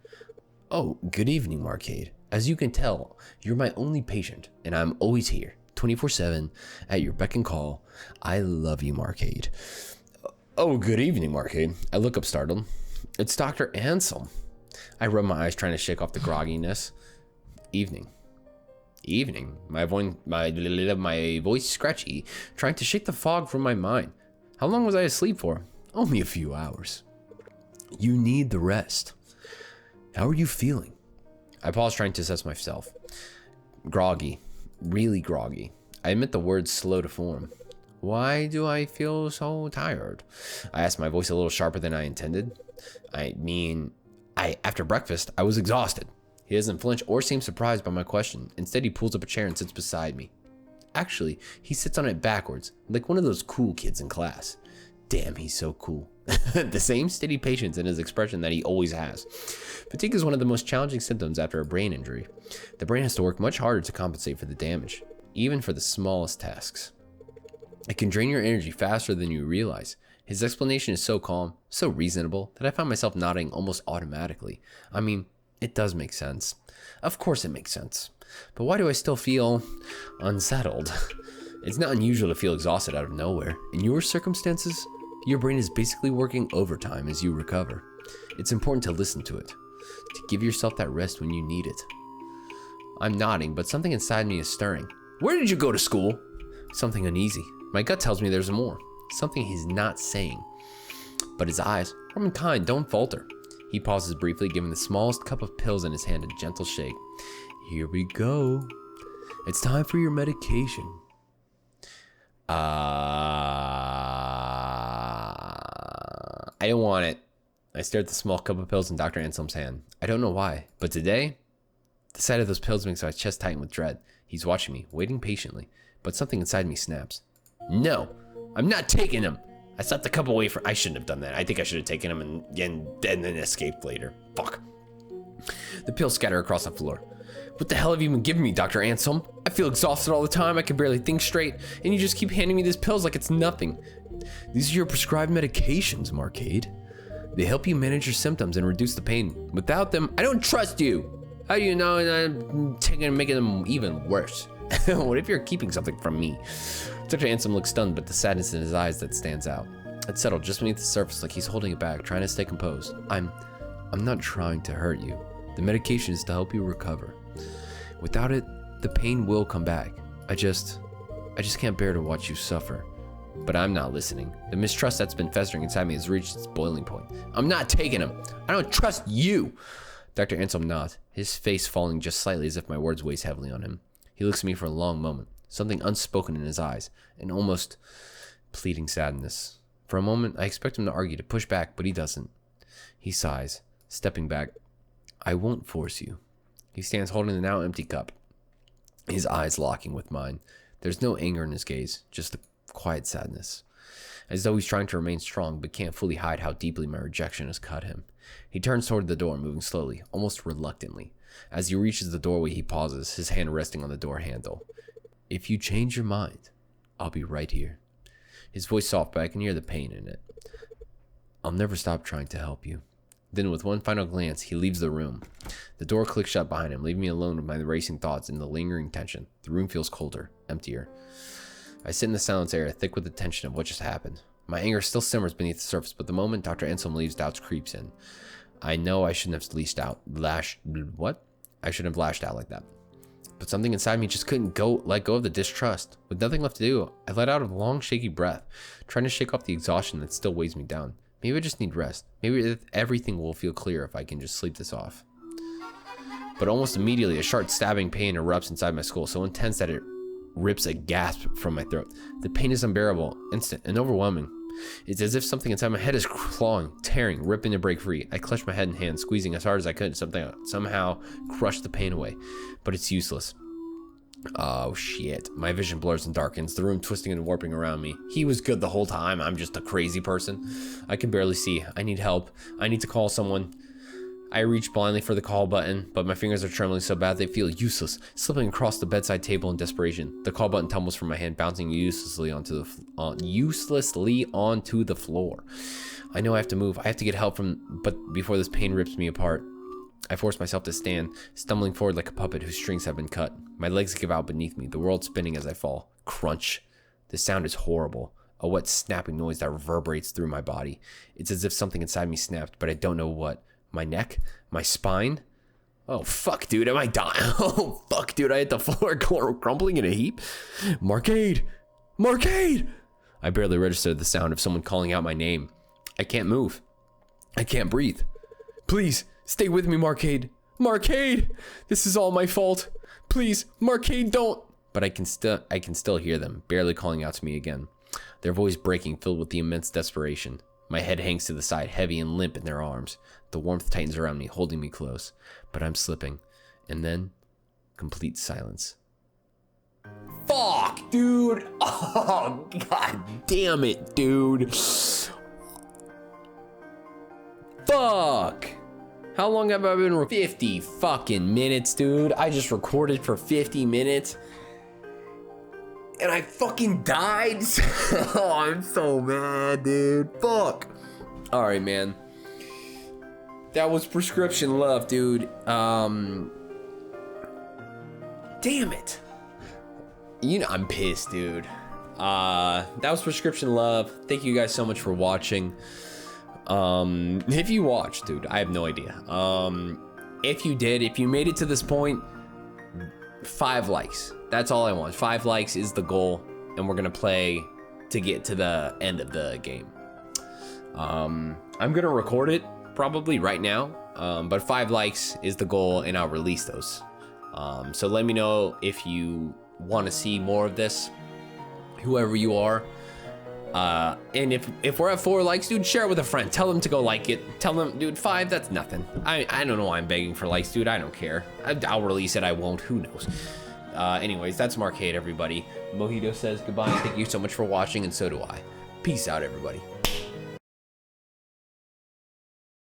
Oh, good evening, Marcade. As you can tell, you're my only patient, and I'm always here, 24/7, at your beck and call. I love you, Marcade. Oh, good evening, Marcade. I look up startled. It's Dr. Anselm. I rub my eyes, trying to shake off the grogginess. Evening. My voice scratchy, trying to shake the fog from my mind. How long was I asleep for? Only a few hours. You need the rest. How are you feeling? I pause, trying to assess myself. Groggy. Really groggy. I admit the words slow to form. Why do I feel so tired? I ask, my voice a little sharper than I intended. After breakfast, I was exhausted. He doesn't flinch or seem surprised by my question. Instead, he pulls up a chair and sits beside me. Actually, he sits on it backwards, like one of those cool kids in class. Damn, he's so cool. The same steady patience in his expression that he always has. Fatigue is one of the most challenging symptoms after a brain injury. The brain has to work much harder to compensate for the damage, even for the smallest tasks. It can drain your energy faster than you realize. His explanation is so calm, so reasonable, that I find myself nodding almost automatically. I mean, it does make sense. Of course it makes sense. But why do I still feel unsettled? It's not unusual to feel exhausted out of nowhere. In your circumstances, your brain is basically working overtime as you recover. It's important to listen to it, to give yourself that rest when you need it. I'm nodding, but something inside me is stirring. Where did you go to school? Something uneasy. My gut tells me there's more. Something he's not saying. But his eyes, warm and kind, don't falter. He pauses briefly, giving the smallest cup of pills in his hand a gentle shake. Here we go. It's time for your medication. I don't want it. I stare at the small cup of pills in Dr. Anselm's hand. I don't know why, but today, the sight of those pills makes my chest tighten with dread. He's watching me, waiting patiently, but something inside me snaps. No, I'm not taking them. I slapped the cup away from. I shouldn't have done that. I think I should have taken them and then escaped later. Fuck. The pills scatter across the floor. What the hell have you been giving me, Dr. Anselm? I feel exhausted all the time. I can barely think straight, and you just keep handing me these pills like it's nothing. These are your prescribed medications, Marcade. They help you manage your symptoms and reduce the pain. Without them, I don't trust you. How do you know I'm taking and making them even worse? What if you're keeping something from me? Dr. Anselm looks stunned, but the sadness in his eyes that stands out. It's settled just beneath the surface, like he's holding it back, trying to stay composed. I'm not trying to hurt you. The medication is to help you recover. Without it, the pain will come back. I just can't bear to watch you suffer. But I'm not listening. The mistrust that's been festering inside me has reached its boiling point. I'm not taking him. I don't trust you. Dr. Anselm nods, his face falling just slightly as if my words weigh heavily on him. He looks at me for a long moment, something unspoken in his eyes, an almost pleading sadness. For a moment, I expect him to argue, to push back, but he doesn't. He sighs, stepping back. I won't force you. He stands holding the now empty cup, his eyes locking with mine. There's no anger in his gaze, just a quiet sadness, as though he's trying to remain strong but can't fully hide how deeply my rejection has cut him. He turns toward the door, moving slowly, almost reluctantly. As he reaches the doorway, he pauses, his hand resting on the door handle. If you change your mind, I'll be right here. His voice soft, but I can hear the pain in it. I'll never stop trying to help you. Then with one final glance, he leaves the room. The door clicks shut behind him, leaving me alone with my racing thoughts and the lingering tension. The room feels colder, emptier. I sit in the silence air, thick with the tension of what just happened. My anger still simmers beneath the surface, but the moment Dr. Anselm leaves, doubts creeps in. I know I shouldn't have I shouldn't have lashed out like that. But something inside me just couldn't let go of the distrust. With nothing left to do, I let out a long, shaky breath, trying to shake off the exhaustion that still weighs me down. Maybe I just need rest. Maybe everything will feel clear if I can just sleep this off. But almost immediately, a sharp stabbing pain erupts inside my skull, so intense that it rips a gasp from my throat. The pain is unbearable, instant, and overwhelming. It's as if something inside my head is clawing, tearing, ripping to break free. I clutch my head in hand, squeezing as hard as I could, somehow crush the pain away. But it's useless. Oh shit. My vision blurs and darkens, the room twisting and warping around me. He was good the whole time. I'm just a crazy person. I can barely see. I need help. I need to call someone. I reach blindly for the call button, but my fingers are trembling so bad they feel useless, slipping across the bedside table in desperation. The call button tumbles from my hand, bouncing uselessly onto the floor. I know I have to move. I have to get help but before this pain rips me apart. I force myself to stand, stumbling forward like a puppet whose strings have been cut. My legs give out beneath me, the world spinning as I fall. Crunch. The sound is horrible. A wet snapping noise that reverberates through my body. It's as if something inside me snapped, but I don't know what. My neck? My spine? Oh, fuck, dude. Am I dying? Oh, fuck, dude. I hit the floor crumbling in a heap. Marcade! Marcade! I barely registered the sound of someone calling out my name. I can't move. I can't breathe. Please, stay with me, Marcade. Marcade! This is all my fault. Please, Marcade, don't. But I can still hear them, barely calling out to me again. Their voice breaking, filled with the immense desperation. My head hangs to the side, heavy and limp in their arms. The warmth tightens around me, holding me close. But I'm slipping. And then, complete silence. Fuck, dude! Oh, god damn it, dude! Fuck! How long have I been 50 fucking minutes, dude? I just recorded for 50 minutes. And I fucking died. Oh, I'm so mad, dude. Fuck. All right, man. That was Prescription Love, dude. Damn it. You know, I'm pissed, dude. That was Prescription Love. Thank you guys so much for watching. If you watched, dude, I have no idea. If you did, if you made it to this point, 5 likes. That's all I want. 5 likes is the goal, and we're gonna play to get to the end of the game. I'm gonna record it probably right now, but 5 likes is the goal, and I'll release those. So let me know if you want to see more of this, whoever you are. And if we're at 4 likes, dude, share it with a friend. Tell them to go like it. Tell them, dude, 5, that's nothing. I don't know why I'm begging for likes, dude. I don't care. I'll release it. I won't. Who knows? Anyways, that's Marcade, everybody. Mojito says goodbye. Thank you so much for watching, and so do I. Peace out, everybody.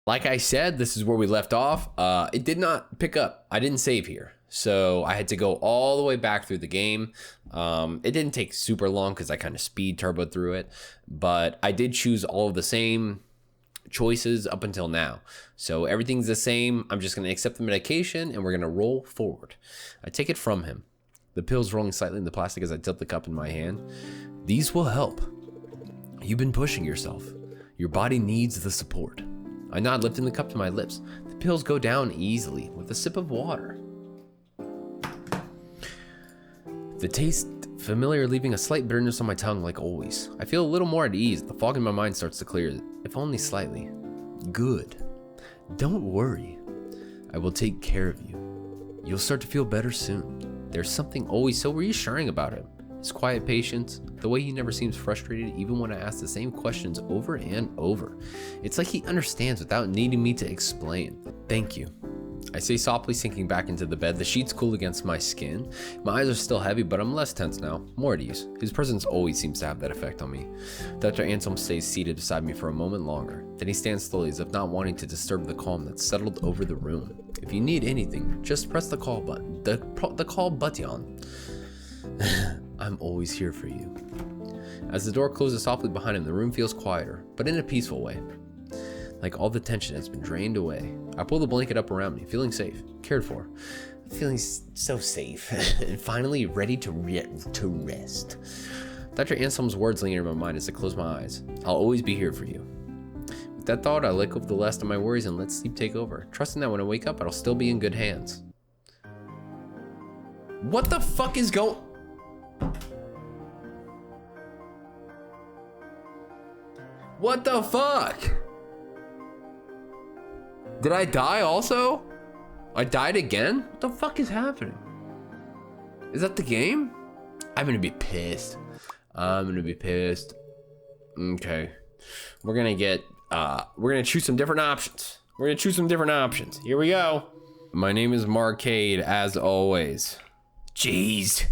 Like I said, this is where we left off. It did not pick up. I didn't save here. So I had to go all the way back through the game. It didn't take super long because I kind of speed turboed through it. But I did choose all of the same choices up until now. So everything's the same. I'm just going to accept the medication and we're going to roll forward. I take it from him. The pills rolling slightly in the plastic as I tilt the cup in my hand. These will help. You've been pushing yourself. Your body needs the support. I nod, lifting the cup to my lips. The pills go down easily with a sip of water. The taste familiar, leaving a slight bitterness on my tongue like always. I feel a little more at ease. The fog in my mind starts to clear, if only slightly. Good. Don't worry. I will take care of you. You'll start to feel better soon. There's something always so reassuring about him. His quiet patience, the way he never seems frustrated even when I ask the same questions over and over. It's like he understands without needing me to explain. Thank you. I say softly, sinking back into the bed. The sheets cool against my skin. My eyes are still heavy, but I'm less tense now, more at ease. His presence always seems to have that effect on me. Dr. Anselm stays seated beside me for a moment longer. Then he stands slowly, as if not wanting to disturb the calm that settled over the room. If you need anything, just press the call button. The call button. I'm always here for you. As the door closes softly behind him, the room feels quieter, but in a peaceful way. Like all the tension has been drained away. I pull the blanket up around me, feeling safe, cared for, feeling so safe, and finally ready to rest. Dr. Anselm's words linger in my mind as I close my eyes. I'll always be here for you. With that thought, I let go of the last of my worries and let sleep take over, trusting that when I wake up, I'll still be in good hands. What the fuck is going... What the fuck? Did I die also? I died again? What the fuck is happening? Is that the game? I'm gonna be pissed. I'm gonna be pissed. Okay. We're gonna choose some different options. Here we go. My name is Marcade, as always. Jeez.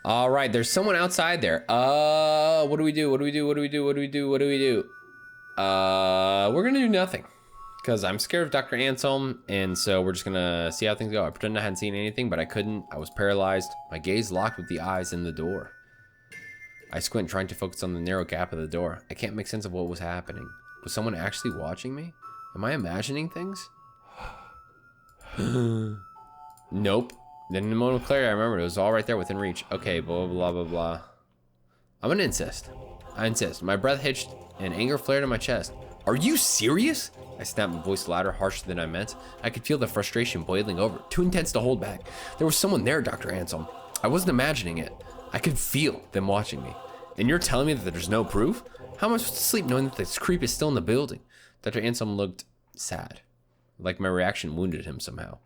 All right, there's someone outside there. What do we do? We're gonna do nothing. Because I'm scared of Dr. Anselm, and so we're just gonna see how things go. I pretended I hadn't seen anything, but I couldn't. I was paralyzed. My gaze locked with the eyes in the door. I squint, trying to focus on the narrow gap of the door. I can't make sense of what was happening. Was someone actually watching me? Am I imagining things? Nope. Then in a moment of clarity, I remembered it was all right there within reach. Okay, blah, blah, blah, blah. I'm gonna insist. I insist. My breath hitched and anger flared in my chest. Are you serious? I snapped, my voice louder, harsher than I meant. I could feel the frustration boiling over, too intense to hold back. There was someone there, Dr. Anselm. I wasn't imagining it. I could feel them watching me. And you're telling me that there's no proof? How am I supposed to sleep knowing that this creep is still in the building? Dr. Anselm looked sad, like my reaction wounded him somehow.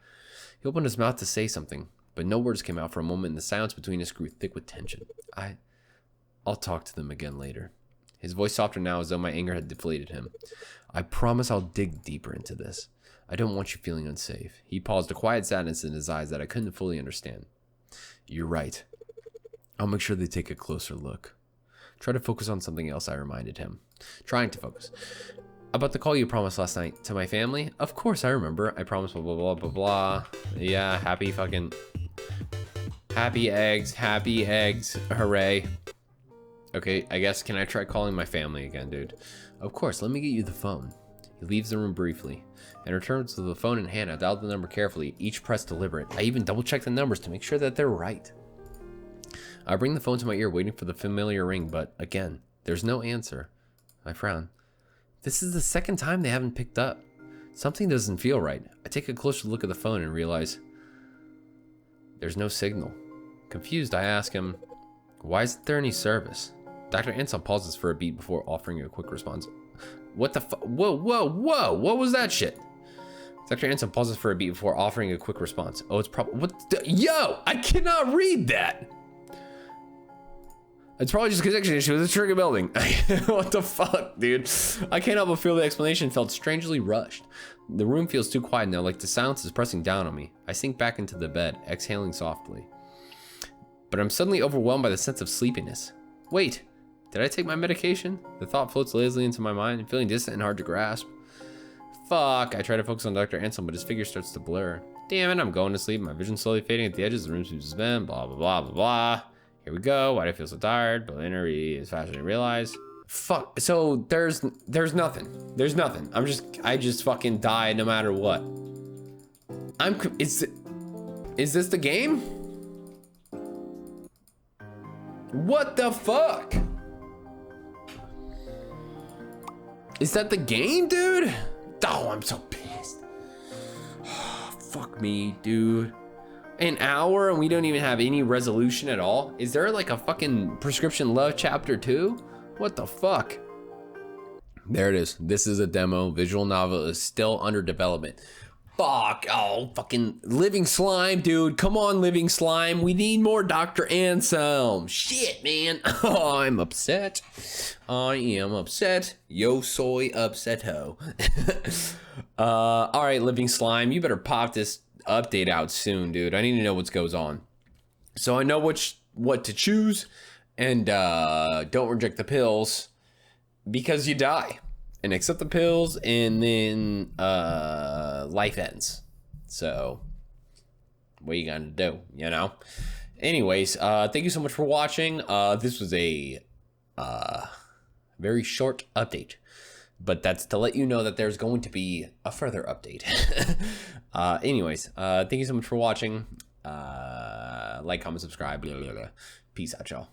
He opened his mouth to say something, but no words came out for a moment, and the silence between us grew thick with tension. I'll talk to them again later. His voice softer now, as though my anger had deflated him. I promise I'll dig deeper into this. I don't want you feeling unsafe. He paused, a quiet sadness in his eyes that I couldn't fully understand. You're right. I'll make sure they take a closer look. Try to focus on something else, I reminded him. Trying to focus. About the call you promised last night to my family? Of course I remember. I promised blah, blah, blah, blah, blah. Yeah, happy eggs. Hooray. Okay, I guess, can I try calling my family again, dude? Of course, let me get you the phone. He leaves the room briefly and returns with the phone in hand. I dialed the number carefully, each press deliberate. I even double-checked the numbers to make sure that they're right. I bring the phone to my ear, waiting for the familiar ring, but again, there's no answer. I frown. This is the second time they haven't picked up. Something doesn't feel right. I take a closer look at the phone and realize there's no signal. Confused, I ask him, why isn't there any service? Dr. Anselm pauses for a beat before offering a quick response. What the whoa, what was that shit? Dr. Anselm pauses for a beat before offering a quick response. Oh, it's probably, yo, I cannot read that. It's probably just a connection issue with the trigger building. What the fuck, dude? I can't help but feel the explanation felt strangely rushed. The room feels too quiet now, like the silence is pressing down on me. I sink back into the bed, exhaling softly. But I'm suddenly overwhelmed by the sense of sleepiness. Wait, did I take my medication? The thought floats lazily into my mind, feeling distant and hard to grasp. Fuck, I try to focus on Dr. Anselm, but his figure starts to blur. Damn it, I'm going to sleep. My vision slowly fading at the edges. The room seems to spin, blah, blah, blah, blah, blah. Here we go. Why do I feel so tired? But energy is faster than I realize. Fuck. So there's nothing. There's nothing. I just fucking die no matter what. Is this the game? What the fuck? Is that the game, dude? Oh, I'm so pissed. Fuck me, dude. An hour and we don't even have any resolution at all? Is there like a fucking Prescription Love chapter 2? What the fuck? There it is. This is a demo. Visual novel is still under development. Fuck. Oh, fucking living slime, dude. Come on, living slime. We need more Dr. Anselm. Shit, man. Oh, I'm upset. I am upset. Yo soy upset ho. All right, living slime. You better pop this update out soon, dude. I need to know what goes on. So I know what to choose, and don't reject the pills because you die. And accept the pills, and then life ends. So what you gonna do, you know? Anyways, thank you so much for watching. This was a very short update, but that's to let you know that there's going to be a further update. Anyways, thank you so much for watching. Like, comment, subscribe, blah, blah, blah. Peace out, y'all.